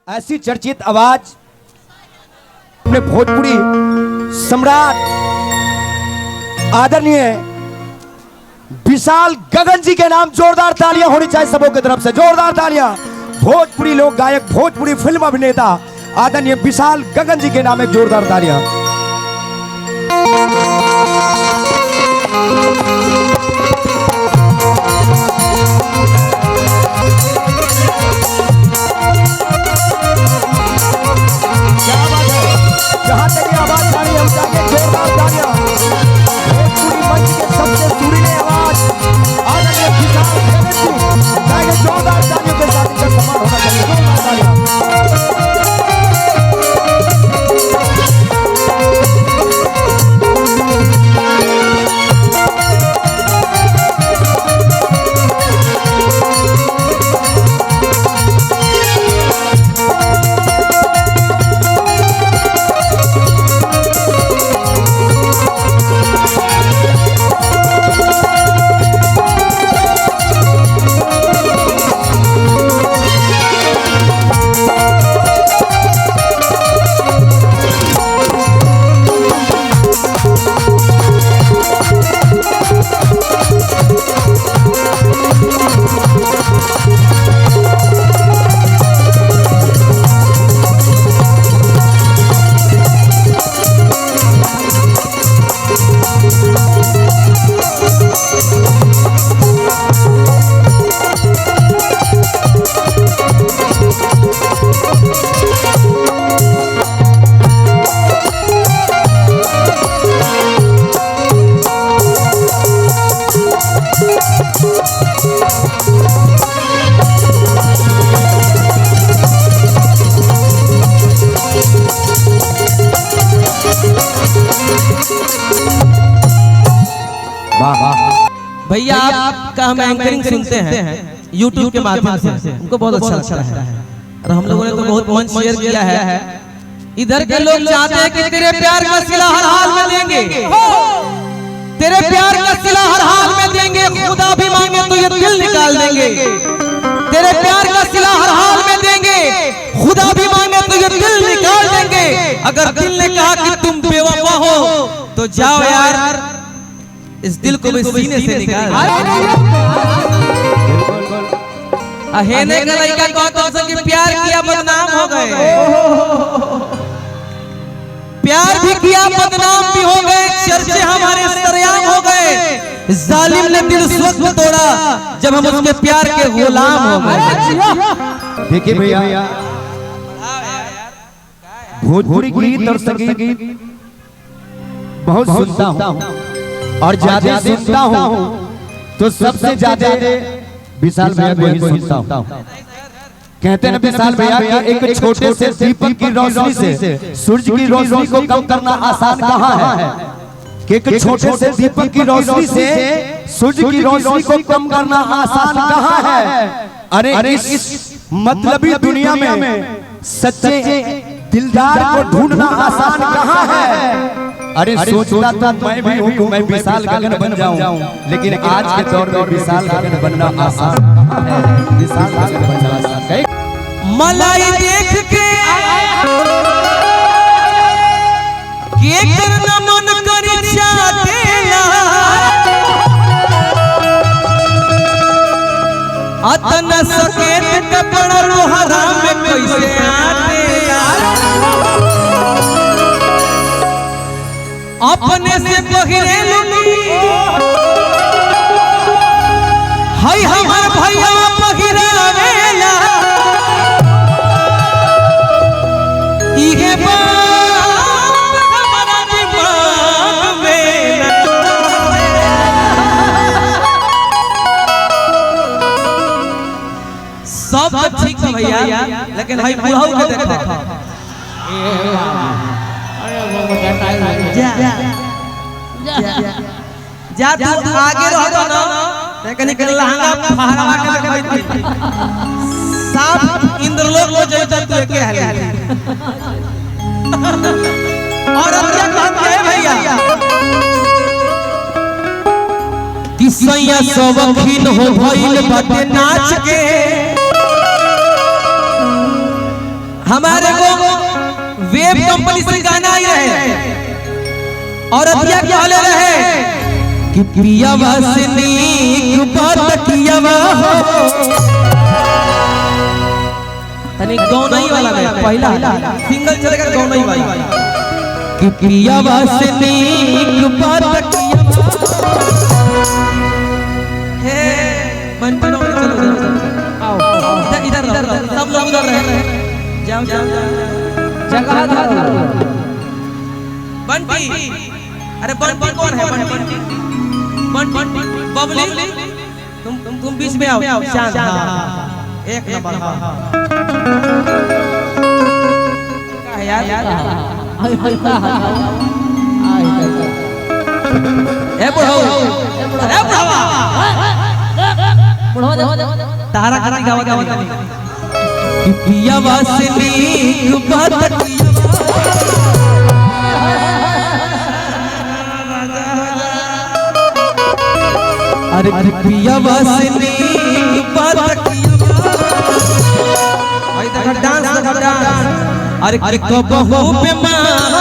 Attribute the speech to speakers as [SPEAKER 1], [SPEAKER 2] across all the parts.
[SPEAKER 1] ऐसी चर्चित आवाज अपने भोजपुरी सम्राट आदरणीय विशाल गगन जी के नाम जोरदार तालियां होनी चाहिए सबों की तरफ से। जोरदार तालियां। भोजपुरी लोक गायक, भोजपुरी फिल्म अभिनेता आदरणीय विशाल गगन जी के नाम एक जोरदार तालियां। जहां तक ये आवाज आ रही है हम चाहते हैं जोरदार तालियां। भोजपुरी मंच के सबसे सुरीले आवाज आदरणीय विशाल गगन जी चाहे जोरदार तालियों के साथ इनका सम्मान होना चाहिए। जोरदार तालियां।
[SPEAKER 2] भैया आपका हम एंकरिंग सुनते हैं YouTube के माध्यम से, हमको बहुत अच्छा लगता है और हम लोगों ने तो बहुत मंच शेयर किया है। इधर के लोग चाहते हैं कि तेरे प्यार का सिला हर हाल में देंगे, तेरे प्यार का सिला हर हाल में देंगे, खुदा भी मांगे तो ये दिल निकाल देंगे। तेरे प्यार का सिला हर हाल में देंगे, खुदा भी मांगे तो ये दिल निकाल देंगे। अगर दिल ने कहा कि तुम बेवफा हो तो जाओ यार, इस दिल को भी सीने से निकाल। अहेने का लड़का कहता है कि प्यार किया बदनाम हो गए, प्यार भी किया बदनाम भी हो गए, चर्चे हमारे सरेआम हो गए। जालिम ने दिल स्वप्न तोड़ा जब हम उसके प्यार के गुलाम हो गए।
[SPEAKER 1] देखिए भैया, भोजपुरी गीत और संगीत बहुत सुनता हूँ और ज्यादा सुनता हूँ तो सबसे ज्यादा विशाल भैया को ही सुनता हूँ। कहते हैं विशाल भैया कि एक छोटे से दीपक की रोशनी से सूरज की रोशनी को कम करना आसान कहाँ है। कि एक छोटे से दीपक की रोशनी से सूरज की रोशनी को कम करना आसान कहाँ है। अरे इस मतलबी दुनिया में सच्चे दिलदार को ढूंढना आसान कहाँ है। अरे सोचता था मैं भी हूँ कि मैं विशाल गगन बन जाऊं, लेकिन आज के दौर में विशाल गगन बनना आसान है। विशाल गगन बनना आसान है।
[SPEAKER 2] मलाई देख के करना मन करी चाहेला, अतना सकेत कपड़ा लोहरा में कैसे आते अपने से पहिरे हाय हमार भैया पहिरावेला, इहे बात हमारा दिमाग में सब ठीक है भैया, लेकिन भाई बुढ़ाऊ के देखो जा तू आगे रहो ना, लेकिन के लहंगा फहरावा के देखै साफ इंद्रलोक में जैसा तू के हाल और अब क्या कहते हैं भैया कि सैया सवखीन हो भइल बाटे नाच के हमारे को वेब कंपनी से गाना आई रहे और अतिया क्या ले रहे कि पिया वासनी बात किया हो तनी गौनई वाला में पहला सिंगल चलेगा गौनई वाला कि पिया वासनी बात किया हे मन पर चलो आओ इधर सब लोग उधर रहे जाओ जगह बंटी अरे बंटी कौन है बंटी बबली तुम बीच में आओ शांत एक नंबर यार ए बुढ़वा तारा खाना गावा पिया वासनी बात किया अरे पिया वासनी बात किया डांस अरे कबहू बेमान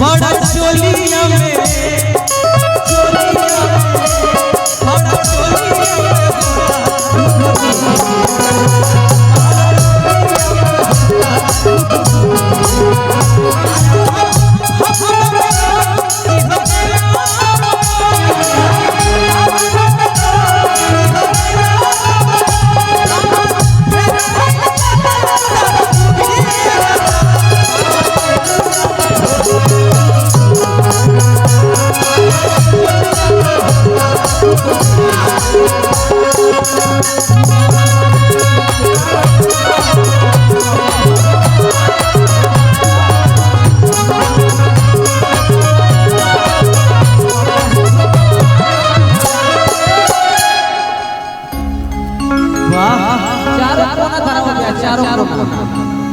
[SPEAKER 2] बड़ा चोलिया में बड़ा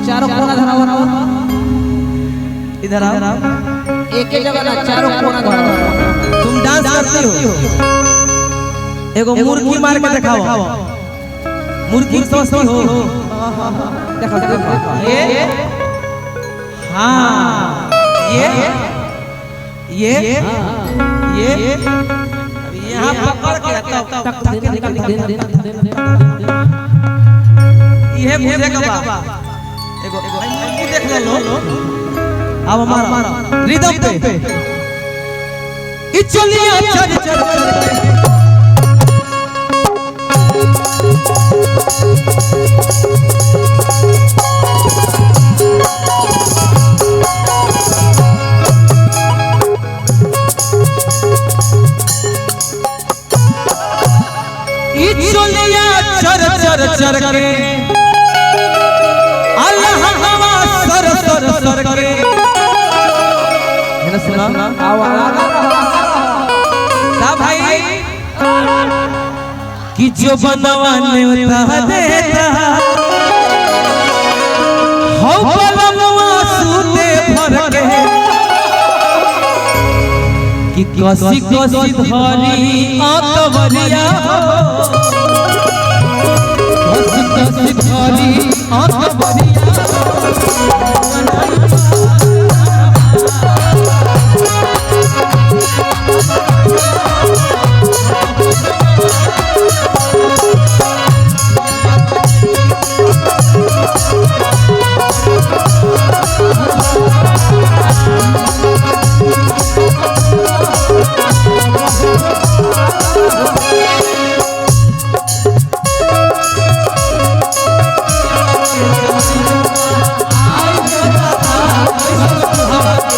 [SPEAKER 2] चारों कोना धरा हुआ इधर आओ एक ही जगह ना चारों कोना धरा तुम डांस करती हो एगो मुर्गी मार के दिखाओ मुर्गी समझती हो देखो ये हाँ ये यहाँ पकड़ के ये मुझे का एगो मुर्गी देख लो अब हमारा रिदम पे ई चलिया चल ई चलिया चर चर चर के अल्लाह हवा सर सर सर के है सुना आवाज ता भाई कि जो बनवाने उठा देता हो बलवा सूते भर के कि कसी कसी धरी आकवरिया कसी कसी धरी आकवरिया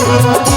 [SPEAKER 3] रे